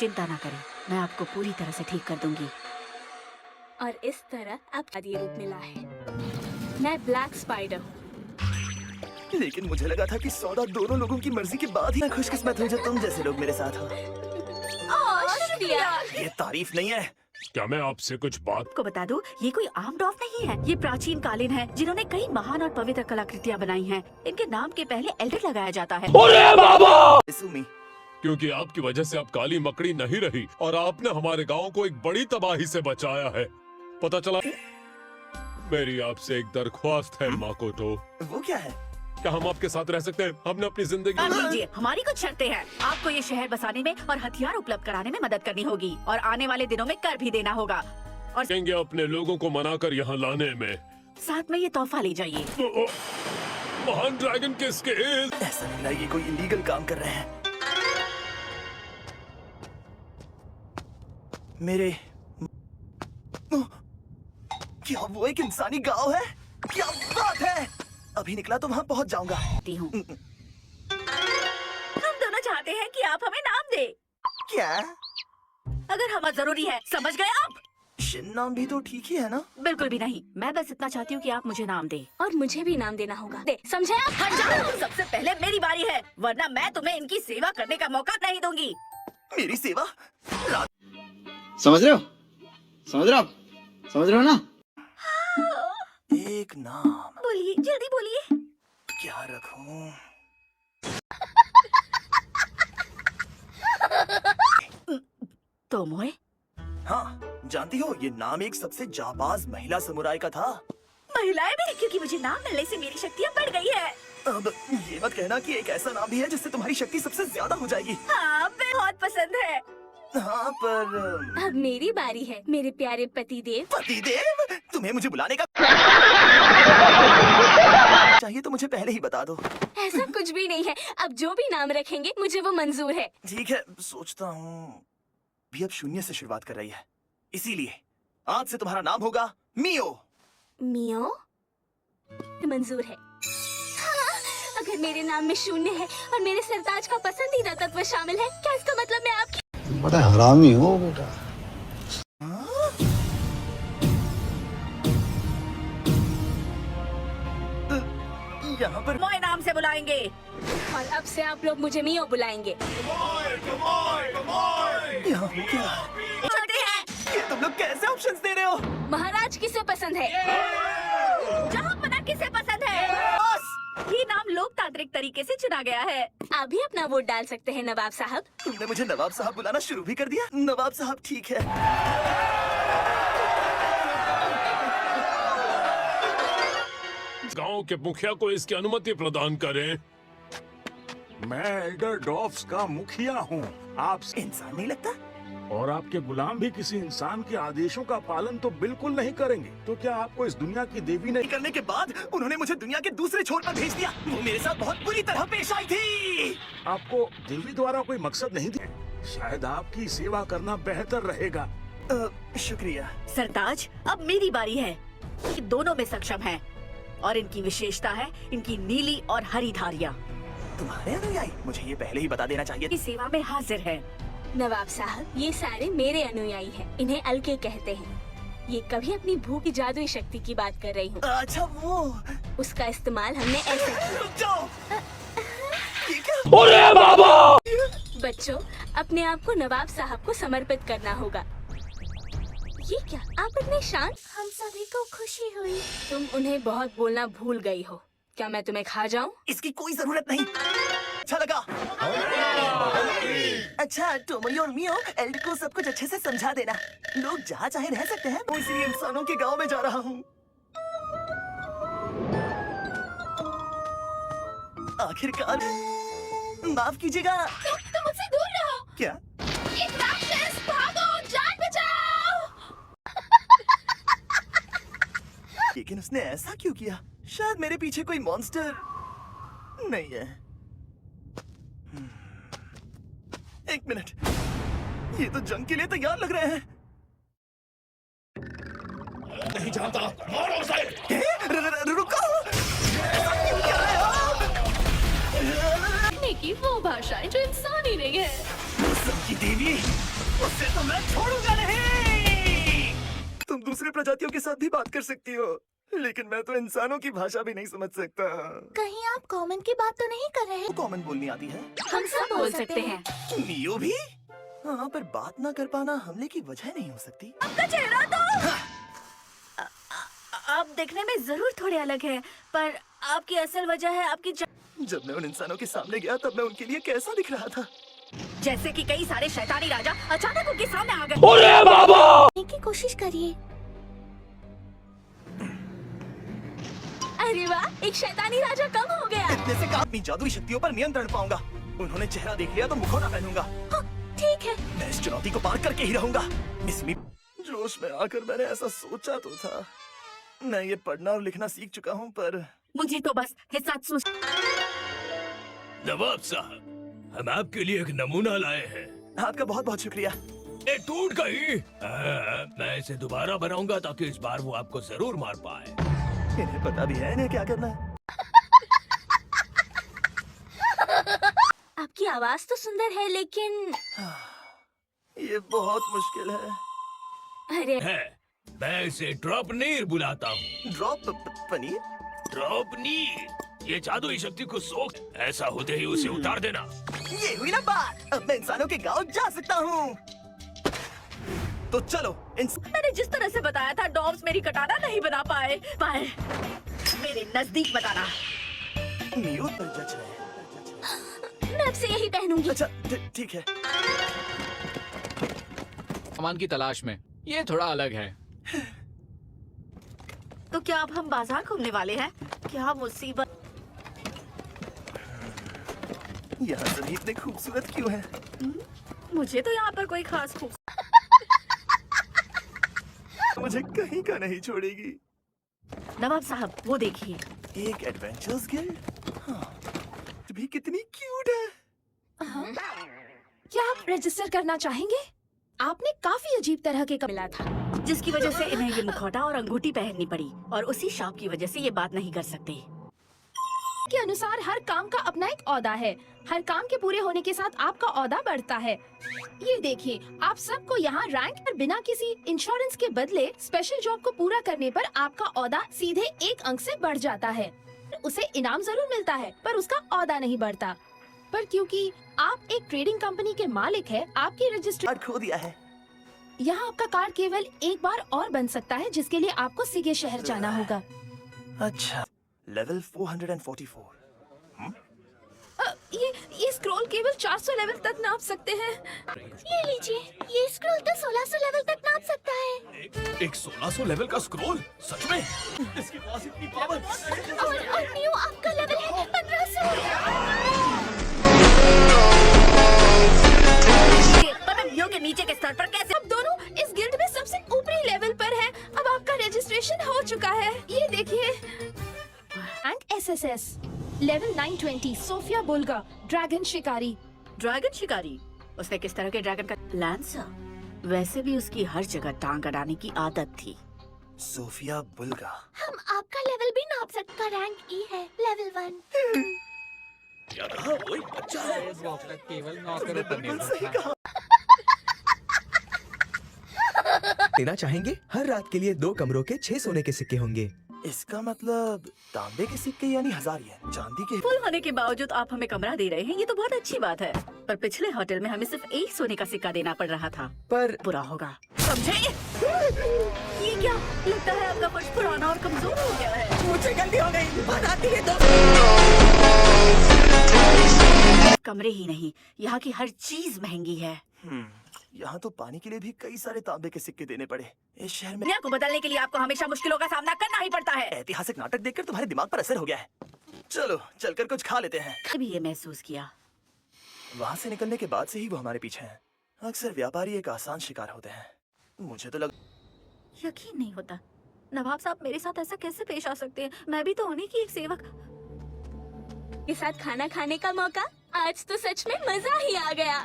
चिंता ना करें, मैं आपको पूरी तरह से ठीक कर दूंगी। और इस तरह अब आदि रूप मिला है। मैं ब्लैक स्पाइडर हूँ। लेकिन मुझे लगा था कि सौदा दोनों लोगों की मर्जी के बाद ही। मैं खुशकिस्मत हूँ जो तुम जैसे लोग मेरे साथ हो। शुक्रिया। ये तारीफ नहीं है। क्या मैं आपसे कुछ बात आपको बता दूं, ये कोई आम डॉफ नहीं है। ये प्राचीन कालीन है जिन्होंने कई महान और पवित्र कलाकृतियां बनाई हैं। इनके नाम के पहले एल्डर लगाया जाता है। सुमी, क्योंकि आपकी वजह से अब काली मकड़ी नहीं रही और आपने हमारे गांव को एक बड़ी तबाही से बचाया है। पता चला? मेरी आपसे एक दरख्वास्त है माकोटो। वो क्या है? क्या हम आपके साथ रह सकते हैं? हमने अपनी जिंदगी मान लीजिए, हमारी कुछ शर्तें हैं। आपको ये शहर बसाने में और हथियार उपलब्ध कराने में मदद करनी होगी और आने वाले दिनों में कर भी देना होगा। और कहेंगे अपने लोगों को मनाकर यहाँ लाने में। साथ में ये तोहफा ले जाइए। महान ड्रैगन के स्केल। ऐसा लग रहा है ये कोई इलीगल काम कर रहे हैं। मेरे क्या वो एक इंसानी गांव है? क्या बात है! अभी निकला तो वहाँ पहुँच जाऊंगा। हूँ। हम दोनों चाहते हैं कि आप हमें नाम दे। क्या? अगर हवा जरूरी है, समझ गए आप? शिन नाम भी तो ठीक ही है ना? बिल्कुल भी नहीं। मैं बस इतना चाहती हूँ कि आप मुझे नाम दे। और मुझे भी नाम देना होगा। दे, समझे आप? हट जाओ, सबसे पहले मेरी बारी है, वरना मैं तुम्हें इनकी सेवा करने का मौका नहीं दूंगी। मेरी सेवा? समझ रहे हो? समझ रहे हो आप? समझ रहे हो ना? एक नाम बोलिए, जल्दी बोलिए। क्या रखूं? तोमोए? हाँ, जानती हो ये नाम एक सबसे जाबाज महिला समुराई का था। महिलाएं भी, क्योंकि मुझे नाम मिलने से मेरी शक्तियाँ बढ़ गई है। अब ये मत कहना कि एक ऐसा नाम भी है जिससे तुम्हारी शक्ति सबसे ज्यादा हो जाएगी। हाँ, बहुत पसंद है। हाँ पर अब मेरी बारी है, मेरे प्यारे पतिदेव। पतिदेव, तुम्हें मुझे बुलाने का चाहिए तो मुझे पहले ही बता दो। ऐसा कुछ भी नहीं है। अब जो भी नाम रखेंगे मुझे वो मंजूर है। ठीक है, सोचता हूँ भी अब शून्य से शुरुआत कर रही है, इसीलिए आज से तुम्हारा नाम होगा मियो। मियो? मंजूर है। हाँ, अगर मेरे नाम में शून्य है और मेरे सरताज का पसंदीदा तत्व शामिल है, क्या इसका मतलब मैं आपकी बड़ा हरामी हो बेटा। यहाँ पर मोए नाम से बुलाएंगे। और अब से आप लोग मुझे मियो बुलाएंगे। यहाँ हो क्या? चलते हैं। ये तुम लोग कैसे ऑप्शंस दे रहे हो? महाराज किसे पसंद है? जहाँ पना किसे पसंद है? ये नाम लोकतांत्रिक तरीके से चुना गया है। आप भी अपना वोट डाल सकते हैं नवाब साहब। तुमने मुझे नवाब साहब बुलाना शुरू भी कर दिया। नवाब साहब ठीक है। गांव के मुखिया को इसकी अनुमति प्रदान करें। मैं एल्डर डॉफ्स का मुखिया हूँ। आप इंसान नहीं लगता? और आपके गुलाम भी किसी इंसान के आदेशों का पालन तो बिल्कुल नहीं करेंगे। तो क्या आपको इस दुनिया की देवी ने करने के बाद उन्होंने मुझे दुनिया के दूसरे छोर पर भेज दिया। वो मेरे साथ बहुत बुरी तरह पेश आई थी। आपको देवी द्वारा कोई मकसद नहीं दिया? शायद आपकी सेवा करना बेहतर रहेगा। शुक्रिया। सरताज, अब मेरी बारी है। ये दोनों में सक्षम है और इनकी विशेषता है इनकी नीली और हरी धारियाँ। तुम्हारे अनुयायी? मुझे ये पहले ही बता देना चाहिए। की सेवा में हाजिर है। नवाब साहब, ये सारे मेरे अनुयायी हैं। इन्हें अलके कहते हैं। ये कभी अपनी भूख की जादुई शक्ति की बात कर रही हूँ। अच्छा वो। उसका इस्तेमाल हमने ऐसे किया। रुक जाओ। ठीक है। अरे बाबा! बच्चों, अपने आप को नवाब साहब को समर्पित करना होगा। ये क्या? आप इतने शांत? हम सभी को खुशी हुई। तुम उन्हें बहुत बोलना भूल गई हो। क्या मैं तुम्हें खा जाऊं? इसकी कोई जरूरत नहीं। अच्छा लगा। अच्छा, टोमोई और मियो एल्ड को सब कुछ अच्छे से समझा देना। लोग जहाँ चाहे रह सकते हैं। मैं इसलिए इंसानों के गांव में जा रहा हूँ। आखिरकार माफ कीजिएगा। तुम मुझसे दूर रहो। क्या? एक राक्षस, भागो, जान बचाओ। लेकिन उसने ऐसा क्यों किया? शायद मेरे पीछे कोई मॉन्स्टर नहीं है। एक मिनट, ये तो जंग के लिए तैयार लग रहे हैं। नहीं जानता, मारो उसे। रुको, ऐसा क्यों कर रहे हो? की वो भाषाएं जो इंसानी नहीं है। सबकी देवी उससे तो मैं छोड़ूंगा नहीं। तुम दूसरे प्रजातियों के साथ भी बात कर सकती हो, लेकिन मैं तो इंसानों की भाषा भी नहीं समझ सकता। कहीं आप कॉमन की बात तो नहीं कर रहे? वो कॉमन बोलनी आती है? हम सब बोल सकते हैं। मियो भी? हाँ, पर बात ना कर पाना हमले की वजह नहीं हो सकती। आपका चेहरा तो आप देखने में जरूर थोड़े अलग हैं, पर आपकी असल वजह है आपकी जब मैं उन इंसानों के सामने गया तब मैं उनके लिए कैसा दिख रहा था? जैसे कि कई सारे शैतानी राजा अचानक उनके सामने आ गए। करने की कोशिश करिए। अरे वाह, एक शैतानी राजा कम हो गया। इतने से अपनी जादुई शक्तियों पर नियंत्रण पाऊंगा। उन्होंने चेहरा देख लिया तो मुखौटा पहनूंगा। हाँ, ठीक है। मैं इस चुनौती को पार करके ही रहूंगा। इसमें जोश में आकर मैंने ऐसा सोचा तो था। मैं ये पढ़ना और लिखना सीख चुका हूँ, पर मुझे तो बस हिस्सा नवाब साहब, हम आपके लिए एक नमूना लाए हैं। आपका बहुत बहुत शुक्रिया। ये टूट गई। मैं इसे दोबारा बनाऊंगा ताकि इस बार वो आपको जरूर मार पाए। इन्हें पता भी है इन्हें क्या करना है। आपकी आवाज तो सुंदर है, लेकिन ये बहुत मुश्किल है। अरे है, मैं इसे ड्रॉपनीर बुलाता हूँ। पनीर? ड्रॉपनीर, ये जादुई शक्ति को सोख, ऐसा होते ही उसे उतार देना। ये हुई ना बात। अब मैं इंसानों के गांव जा सकता हूँ। तो चलो मैंने जिस तरह से बताया था, डॉग्स मेरी कटाना नहीं बना पाए, पर मेरे नजदीक बताना। मियो पर जज रहे। मैं अब से यही पहनूंगी। अच्छा, ठीक है। सामान की तलाश में, ये थोड़ा अलग है। तो क्या अब हम बाजार घूमने वाले हैं? क्या मुसीबत। यहाँ सभी इतने खूबसूरत क्यों हैं? मुझे तो यहाँ पर कोई खास खूब मुझे कहीं का नहीं छोड़ेगी। नवाब साहब, वो देखिए। एक एडवेंचर्स गिल्ड। हाँ, भी कितनी क्यूट है। क्या आप रजिस्टर करना चाहेंगे? आपने काफी अजीब तरह के मिला था। जिसकी वजह से इन्हें ये मुखौटा और अंगूठी पहननी पड़ी, और उसी शॉप की वजह से ये बात नहीं कर सकते। के अनुसार हर काम का अपना एक औदा है। हर काम के पूरे होने के साथ आपका औदा बढ़ता है। ये देखिए, आप सबको यहाँ रैंक पर बिना किसी इंश्योरेंस के बदले स्पेशल जॉब को पूरा करने पर आपका औदा सीधे 1 अंक से बढ़ जाता है। उसे इनाम जरूर मिलता है, पर उसका औदा नहीं बढ़ता। पर क्योंकि आप एक ट्रेडिंग कंपनी के मालिक है, आपकी रजिस्ट्री कार्ड खो दिया है। यहाँ आपका कार्ड केवल एक बार और बन सकता है, जिसके लिए आपको सिगे शहर जाना होगा। अच्छा, लेवल 444। ये स्क्रॉल केवल 400 लेवल तक नाप सकते हैं। ये लीजिए, ये स्क्रॉल तो 1600 लेवल तक नाप सकता है। एक 1600 लेवल का स्क्रॉल, सच में? इसके पास इतनी पावर। और न्यू आपका लेवल है 1500। पर मैं मियो के नीचे के स्तर पर कैसे? अब दोनों इस गिल्ड में सबसे ऊपरी लेवल पर हैं। अब आपका रजिस्ट्रेशन हो चुका है। ये देखिए, रैंक SSS लेवल 920, सोफिया बुल्गा, ड्रैगन शिकारी। ड्रैगन शिकारी? उसने किस तरह के ड्रैगन का? लैंसर। वैसे भी उसकी हर जगह टांग अड़ाने की आदत थी। सोफिया बुल्गा। हम आपका लेवल भी नाप सकता। रैंक E है, लेवल 1। क्या कहा? वही बच्चा है। केवल तुमने बिल्कुल सही कहा। देना चाहेंगे? हर रात के लिए 2 कमरों के 6 सोने के सिक्के होंगे। इसका मतलब तांबे के सिक्के यानी 1000 येन, चांदी के। फुल होने के बावजूद आप हमें कमरा दे रहे हैं, ये तो बहुत अच्छी बात है। पर पिछले होटल में हमें सिर्फ 1 सोने का सिक्का देना पड़ रहा था। पर बुरा होगा, समझे? ये क्या लगता है? आपका फर्श पुराना और कमजोर हो गया है। मुझे गलती हो गई, बनाती है तो। कमरे ही नहीं, यहाँ की हर चीज महंगी है। यहाँ तो पानी के लिए भी कई सारे तांबे के सिक्के देने पड़े। इस शहर में दुनिया को बदलने के लिए आपको हमेशा मुश्किलों का सामना करना ही पड़ता है। ऐतिहासिक नाटक देखकर तुम्हारे दिमाग पर असर हो गया है। चलो चलकर कुछ खा लेते हैं। कभी ये महसूस किया। वहाँ से निकलने के बाद से ही वो हमारे पीछे हैं। अक्सर व्यापारी एक आसान शिकार होते हैं। मुझे तो यकीन नहीं होता, नवाब साहब मेरे साथ ऐसा कैसे पेश आ सकते हैं? मैं भी तो उन्हीं की एक सेवक। के साथ खाना खाने का मौका, आज तो सच में मजा ही आ गया।